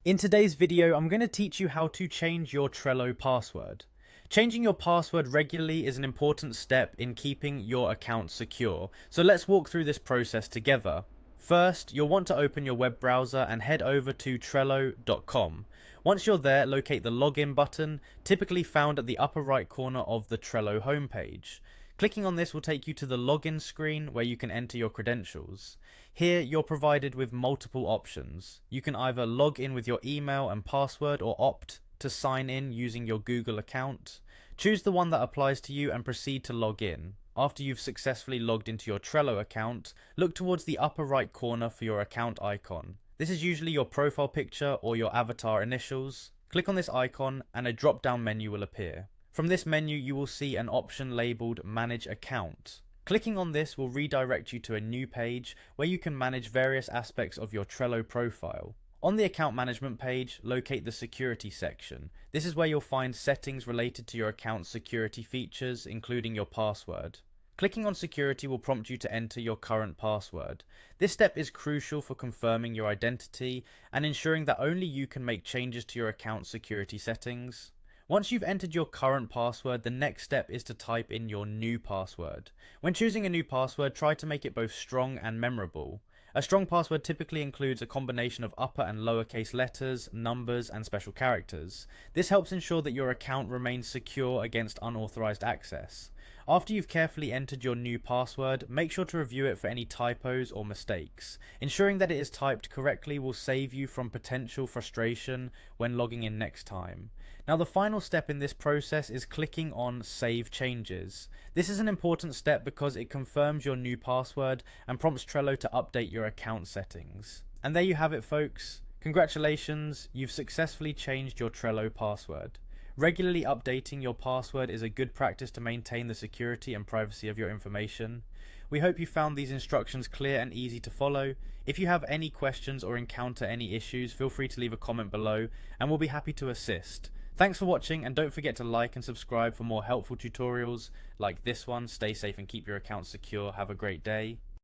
In today's video, I'm going to teach you how to change your Trello password. Changing your password regularly is an important step in keeping your account secure, so let's walk through this process together. First, you'll want to open your web browser and head over to Trello.com. Once you're there, locate the login button, typically found at the upper right corner of the Trello homepage. Clicking on this will take you to the login screen where you can enter your credentials. Here you're provided with multiple options. You can either log in with your email and password or opt to sign in using your Google account. Choose the one that applies to you and proceed to log in. After you've successfully logged into your Trello account, look towards the upper right corner for your account icon. This is usually your profile picture or your avatar initials. Click on this icon and a drop-down menu will appear. From this menu, you will see an option labeled Manage Account. Clicking on this will redirect you to a new page where you can manage various aspects of your Trello profile. On the account management page, locate the security section. This is where you'll find settings related to your account's security features, including your password. Clicking on security will prompt you to enter your current password. This step is crucial for confirming your identity and ensuring that only you can make changes to your account's security settings. Once you've entered your current password, the next step is to type in your new password. When choosing a new password, try to make it both strong and memorable. A strong password typically includes a combination of upper and lowercase letters, numbers, and special characters. This helps ensure that your account remains secure against unauthorized access. After you've carefully entered your new password, make sure to review it for any typos or mistakes. Ensuring that it is typed correctly will save you from potential frustration when logging in next time. Now, the final step in this process is clicking on Save Changes. This is an important step because it confirms your new password and prompts Trello to update your account settings. And there you have it, folks. Congratulations, you've successfully changed your Trello password. Regularly updating your password is a good practice to maintain the security and privacy of your information. We hope you found these instructions clear and easy to follow. If you have any questions or encounter any issues, feel free to leave a comment below and we'll be happy to assist. Thanks for watching, and don't forget to like and subscribe for more helpful tutorials like this one. Stay safe and keep your account secure. Have a great day.